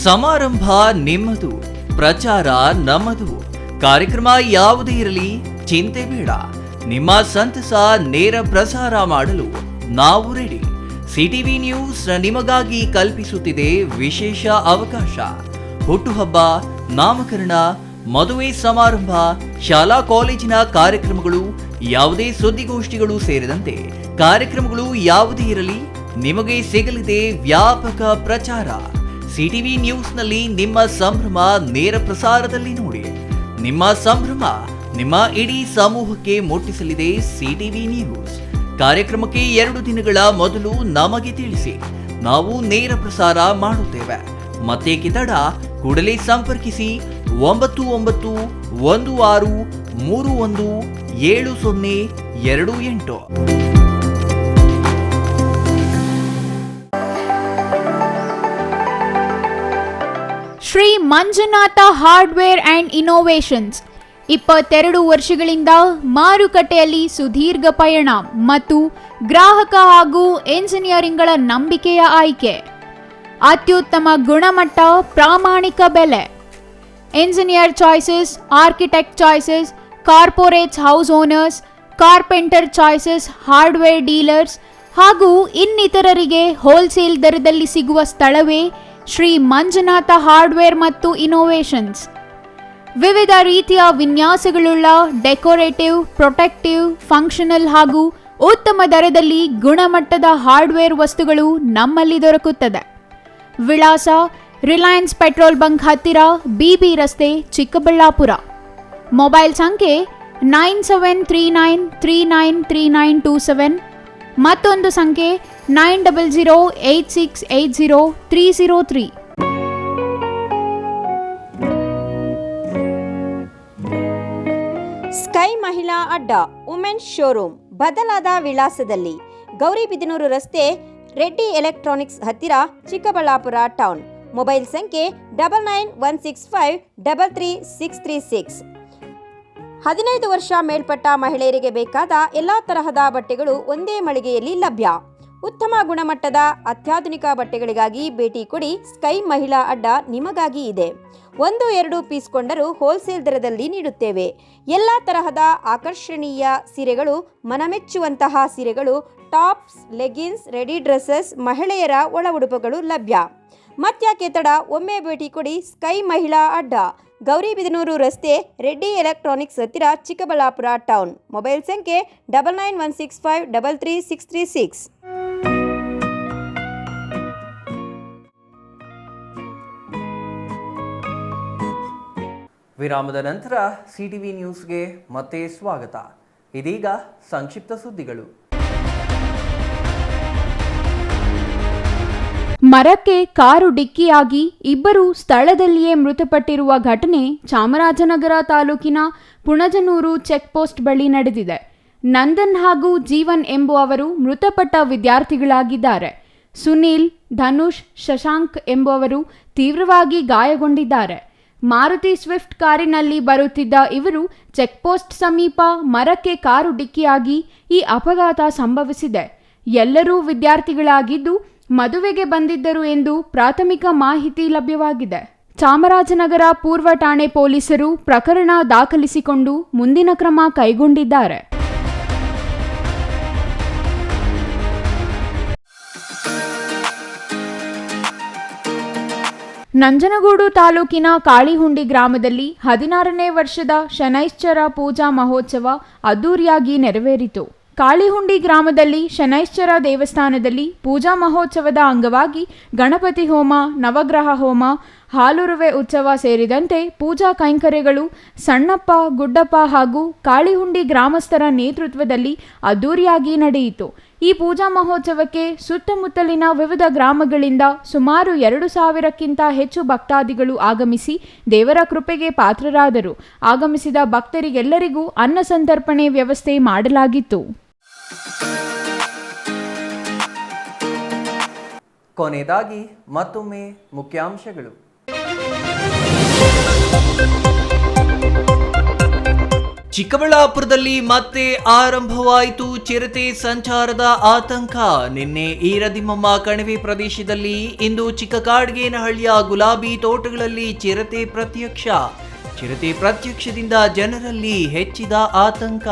ಸಮಾರಂಭ ನಿಮ್ಮದು, ಪ್ರಚಾರ ನಮ್ಮದು. ಕಾರ್ಯಕ್ರಮ ಯಾವುದೇ ಇರಲಿ ಚಿಂತೆ ಬೇಡ. ನಿಮ್ಮ ಸಂತಸ ನೇರ ಪ್ರಸಾರ ಮಾಡಲು ನಾವು ರೆಡಿ. ಸಿಟಿವಿ ನ್ಯೂಸ್ ನಿಮಗಾಗಿ ಕಲ್ಪಿಸುತ್ತಿದೆ ವಿಶೇಷ ಅವಕಾಶ. ಹುಟ್ಟುಹಬ್ಬ, ನಾಮಕರಣ, ಮದುವೆ ಸಮಾರಂಭ, ಶಾಲಾ ಕಾಲೇಜಿನ ಕಾರ್ಯಕ್ರಮಗಳು, ಯಾವುದೇ ಸುದ್ದಿಗೋಷ್ಠಿಗಳು ಸೇರಿದಂತೆ ಕಾರ್ಯಕ್ರಮಗಳು ಯಾವುದೇ ಇರಲಿ ನಿಮಗೆ ಸಿಗಲಿದೆ ವ್ಯಾಪಕ ಪ್ರಚಾರ. ಸಿಟಿವಿ ನ್ಯೂಸ್ನಲ್ಲಿ ನಿಮ್ಮ ಸಂಭ್ರಮ ನೇರ ಪ್ರಸಾರದಲ್ಲಿ ನೋಡಿ. ನಿಮ್ಮ ಸಂಭ್ರಮ ನಿಮ್ಮ ಇಡೀ ಸಮೂಹಕ್ಕೆ ಮುಟ್ಟಿಸಲಿದೆ ಸಿಟಿವಿ ನ್ಯೂಸ್. ಕಾರ್ಯಕ್ರಮಕ್ಕೆ 2 ದಿನಗಳ ಮೊದಲು ನಮಗೆ ತಿಳಿಸಿ, ನಾವು ನೇರ ಪ್ರಸಾರ ಮಾಡುತ್ತೇವೆ. ಮತ್ತೇಕೆ ತಡ, ಕೂಡಲೇ ಸಂಪರ್ಕಿಸಿ 9916317028. Shri Manjunatha hardware and innovations 22 ವರ್ಷಗಳಿಂದ ಮಾರುಕಟ್ಟೆಯಲ್ಲಿ ಸುದೀರ್ಘ ಪಯಣ ಮತ್ತು ಗ್ರಾಹಕ ಹಾಗೂ ಎಂಜಿನಿಯರಿಂಗ್ಗಳ ನಂಬಿಕೆಯ ಆಯ್ಕೆ. ಅತ್ಯುತ್ತಮ ಗುಣಮಟ್ಟ, ಪ್ರಾಮಾಣಿಕ ಬೆಲೆ. Engineer choices, architect choices, corporates house owners, carpenter choices, hardware dealers ಹಾಗೂ ಇನ್ನಿತರರಿಗೆ ಹೋಲ್ಸೇಲ್ ದರದಲ್ಲಿ ಸಿಗುವ ಸ್ಥಳವೇ ಶ್ರೀ ಮಂಜುನಾಥ ಹಾರ್ಡ್ವೇರ್ ಮತ್ತು ಇನ್ನೋವೇಷನ್ಸ್. ವಿವಿಧ ರೀತಿಯ ವಿನ್ಯಾಸಗಳುಳ್ಳ ಡೆಕೋರೇಟಿವ್, ಪ್ರೊಟೆಕ್ಟಿವ್, ಫಂಕ್ಷನಲ್ ಹಾಗೂ ಉತ್ತಮ ದರದಲ್ಲಿ ಗುಣಮಟ್ಟದ ಹಾರ್ಡ್ವೇರ್ ವಸ್ತುಗಳು ನಮ್ಮಲ್ಲಿ ದೊರಕುತ್ತದೆ. ವಿಳಾಸ: ರಿಲಯನ್ಸ್ ಪೆಟ್ರೋಲ್ ಬಂಕ್ ಹತ್ತಿರ, ಬಿಬಿ ರಸ್ತೆ, ಚಿಕ್ಕಬಳ್ಳಾಪುರ. ಮೊಬೈಲ್ ಸಂಖ್ಯೆ 9739393927. ಮತ್ತೊಂದು ಸಂಖ್ಯೆ 9008680303. ಸ್ಕೈ ಮಹಿಳಾ ಅಡ್ಡ ವುಮೆನ್ಸ್ ಶೋರೂಮ್ ಬದಲಾದ ವಿಳಾಸದಲ್ಲಿ, ಗೌರಿಬಿದನೂರು ರಸ್ತೆ, ರೆಡ್ಡಿ ಎಲೆಕ್ಟ್ರಾನಿಕ್ಸ್ ಹತ್ತಿರ, ಚಿಕ್ಕಬಳ್ಳಾಪುರ ಟೌನ್. ಮೊಬೈಲ್ ಸಂಖ್ಯೆ 9916533636. 15 ವರ್ಷ ಮೇಲ್ಪಟ್ಟ ಮಹಿಳೆಯರಿಗೆ ಬೇಕಾದ ಎಲ್ಲ ತರಹದ ಬಟ್ಟೆಗಳು ಒಂದೇ ಮಳಿಗೆಯಲ್ಲಿ ಲಭ್ಯ. ಉತ್ತಮ ಗುಣಮಟ್ಟದ ಅತ್ಯಾಧುನಿಕ ಬಟ್ಟೆಗಳಿಗಾಗಿ ಭೇಟಿ ಕೊಡಿ. ಸ್ಕೈ ಮಹಿಳಾ ಅಡ್ಡ ನಿಮಗಾಗಿ ಇದೆ. 1-2 ಪೀಸ್ ಕೊಂಡರೂ ಹೋಲ್ಸೇಲ್ ದರದಲ್ಲಿ ನೀಡುತ್ತೇವೆ. ಎಲ್ಲ ತರಹದ ಆಕರ್ಷಣೀಯ ಸೀರೆಗಳು, ಮನಮೆಚ್ಚುವಂತಹ ಸೀರೆಗಳು, ಟಾಪ್ಸ್, ಲೆಗಿನ್ಸ್, ರೆಡಿ ಡ್ರೆಸ್ಸಸ್, ಮಹಿಳೆಯರ ಒಳ ಉಡುಪುಗಳು ಲಭ್ಯ. ಮತ್ಯಾಕೆ ತಡ, ಒಮ್ಮೆ ಭೇಟಿ ಕೊಡಿ. ಸ್ಕೈ ಮಹಿಳಾ ಅಡ್ಡ, ಗೌರಿಬಿದನೂರು ರಸ್ತೆ, ರೆಡ್ಡಿ ಎಲೆಕ್ಟ್ರಾನಿಕ್ಸ್ ಹತ್ತಿರ, ಚಿಕ್ಕಬಳ್ಳಾಪುರ ಟೌನ್. ಮೊಬೈಲ್ ಸಂಖ್ಯೆ 9916533636. ವಿರಾಮದ ನಂತರ ಸಿಟಿವಿ ನ್ಯೂಸ್ಗೆ ಮತ್ತೆ ಸ್ವಾಗತ. ಇದೀಗ ಸಂಕ್ಷಿಪ್ತ ಸುದ್ದಿಗಳು. ಮರಕ್ಕೆ ಕಾರು ಡಿಕ್ಕಿಯಾಗಿ ಇಬ್ಬರು ಸ್ಥಳದಲ್ಲಿಯೇ ಮೃತಪಟ್ಟಿರುವ ಘಟನೆ ಚಾಮರಾಜನಗರ ತಾಲೂಕಿನ ಪುಣಜನೂರು ಚೆಕ್ಪೋಸ್ಟ್ ಬಳಿ ನಡೆದಿದೆ. ನಂದನ್ ಹಾಗೂ ಜೀವನ್ ಎಂಬುವವರು ಮೃತಪಟ್ಟ ವಿದ್ಯಾರ್ಥಿಗಳಾಗಿದ್ದಾರೆ. ಸುನೀಲ್, ಧನುಷ್, ಶಶಾಂಕ್ ಎಂಬುವವರು ತೀವ್ರವಾಗಿ ಗಾಯಗೊಂಡಿದ್ದಾರೆ. ಮಾರುತಿ ಸ್ವಿಫ್ಟ್ ಕಾರಿನಲ್ಲಿ ಬರುತ್ತಿದ್ದ ಇವರು ಚೆಕ್ಪೋಸ್ಟ್ ಸಮೀಪ ಮರಕ್ಕೆ ಕಾರು ಡಿಕ್ಕಿಯಾಗಿ ಈ ಅಪಘಾತ ಸಂಭವಿಸಿದೆ. ಎಲ್ಲರೂ ವಿದ್ಯಾರ್ಥಿಗಳಾಗಿದ್ದು ಮದುವೆಗೆ ಬಂದಿದ್ದರು ಎಂದು ಪ್ರಾಥಮಿಕ ಮಾಹಿತಿ ಲಭ್ಯವಾಗಿದೆ. ಚಾಮರಾಜನಗರ ಪೂರ್ವ ಠಾಣೆ ಪೊಲೀಸರು ಪ್ರಕರಣ ದಾಖಲಿಸಿಕೊಂಡು ಮುಂದಿನ ಕ್ರಮ ಕೈಗೊಂಡಿದ್ದಾರೆ. ನಂಜನಗೂಡು ತಾಲೂಕಿನ ಕಾಳಿಹುಂಡಿ ಗ್ರಾಮದಲ್ಲಿ 16ನೇ ವರ್ಷದ ಶನೈಶ್ಚರ ಪೂಜಾ ಮಹೋತ್ಸವ ಅದ್ದೂರಿಯಾಗಿ ನೆರವೇರಿತು. ಕಾಳಿಹುಂಡಿ ಗ್ರಾಮದಲ್ಲಿ ಶನೈಶ್ಚರ ದೇವಸ್ಥಾನದಲ್ಲಿ ಪೂಜಾ ಮಹೋತ್ಸವದ ಅಂಗವಾಗಿ ಗಣಪತಿ ಹೋಮ, ನವಗ್ರಹ ಹೋಮ, ಹಾಲುರುವೆ ಉತ್ಸವ ಸೇರಿದಂತೆ ಪೂಜಾ ಕೈಂಕರ್ಯಗಳು ಸಣ್ಣಪ್ಪ, ಗುಡ್ಡಪ್ಪ ಹಾಗೂ ಕಾಳಿಹುಂಡಿ ಗ್ರಾಮಸ್ಥರ ನೇತೃತ್ವದಲ್ಲಿ ಅದ್ದೂರಿಯಾಗಿ ನಡೆಯಿತು. ಈ ಪೂಜಾ ಮಹೋತ್ಸವಕ್ಕೆ ಸುತ್ತಮುತ್ತಲಿನ ವಿವಿಧ ಗ್ರಾಮಗಳಿಂದ ಸುಮಾರು 2,000ಕ್ಕಿಂತ ಹೆಚ್ಚು ಭಕ್ತಾದಿಗಳು ಆಗಮಿಸಿ ದೇವರ ಕೃಪೆಗೆ ಪಾತ್ರರಾದರು. ಆಗಮಿಸಿದ ಭಕ್ತರಿಗೆಲ್ಲರಿಗೂ ಅನ್ನ ಸಂತರ್ಪಣೆ ವ್ಯವಸ್ಥೆ ಮಾಡಲಾಗಿತ್ತು. ಕೊನೆಯದಾಗಿ ಮತ್ತೊಮ್ಮೆ ಮುಖ್ಯಾಂಶಗಳು. ಚಿಕ್ಕಬಳ್ಳಾಪುರದಲ್ಲಿ ಮತ್ತೆ ಆರಂಭವಾಯಿತು ಚಿರತೆ ಸಂಚಾರದ ಆತಂಕ. ನಿನ್ನೆ ಈರದಿಮಮ್ಮ ಕಣಿವೆ ಪ್ರದೇಶದಲ್ಲಿ, ಇಂದು ಚಿಕ್ಕಕಾಡ್ಗೇನಹಳ್ಳಿಯ ಗುಲಾಬಿ ತೋಟಗಳಲ್ಲಿ ಚಿರತೆ ಪ್ರತ್ಯಕ್ಷ. ಚಿರತೆ ಪ್ರತ್ಯಕ್ಷದಿಂದ ಜನರಲ್ಲಿ ಹೆಚ್ಚಿದ ಆತಂಕ.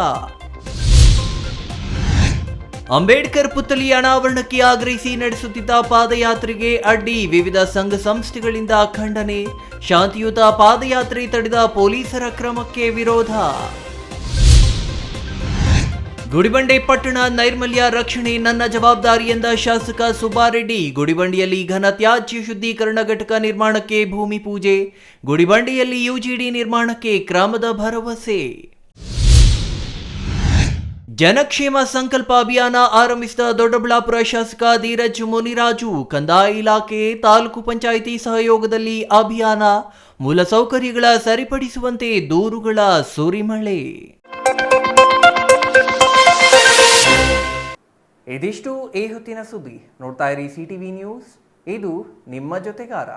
ಅಂಬೇಡ್ಕರ್ ಪುತ್ಥಳಿ ಅನಾವರಣಕ್ಕೆ ಆಗ್ರಹಿಸಿ ನಡೆಸುತ್ತಿದ್ದ ಪಾದಯಾತ್ರೆಗೆ ಅಡ್ಡಿ, ವಿವಿಧ ಸಂಘ ಸಂಸ್ಥೆಗಳಿಂದ ಖಂಡನೆ. ಶಾಂತಿಯುತ ಪಾದಯಾತ್ರೆ ತಡೆದ ಪೊಲೀಸರ ಕ್ರಮಕ್ಕೆ ವಿರೋಧ. ಗುಡಿಬಂಡೆ ಪಟ್ಟಣ ನೈರ್ಮಲ್ಯ ರಕ್ಷಣೆ ನನ್ನ ಜವಾಬ್ದಾರಿ ಎಂದ ಶಾಸಕ ಸುಬ್ಬಾರೆಡ್ಡಿ. ಗುಡಿಬಂಡೆಯಲ್ಲಿ ಘನ ತ್ಯಾಜ್ಯ ಶುದ್ಧೀಕರಣ ಘಟಕ ನಿರ್ಮಾಣಕ್ಕೆ ಭೂಮಿ ಪೂಜೆ. ಗುಡಿಬಂಡೆಯಲ್ಲಿ ಯುಜಿಡಿ ನಿರ್ಮಾಣಕ್ಕೆ ಗ್ರಾಮದ ಭರವಸೆ. ಜನಕ್ಷೇಮ ಸಂಕಲ್ಪ ಅಭಿಯಾನ ಆರಂಭಿಸಿದ ದೊಡ್ಡಬಳ್ಳಾಪುರ ಶಾಸಕ ಧೀರಜ್ ಮುನಿರಾಜು. ಕಂದಾಯ ಇಲಾಖೆ, ತಾಲೂಕು ಪಂಚಾಯಿತಿ ಸಹಯೋಗದಲ್ಲಿ ಅಭಿಯಾನ. ಮೂಲಸೌಕರ್ಯಗಳ ಸರಿಪಡಿಸುವಂತೆ ದೂರುಗಳ ಸುರಿಮಳೆ. ಇದಿಷ್ಟು ಈ ಹೊತ್ತಿನ ಸುದ್ದಿ. ನೋಡ್ತಾ ಇರಿ ಸಿಟಿವಿ ನ್ಯೂಸ್, ಇದು ನಿಮ್ಮ ಜೊತೆಗಾರ.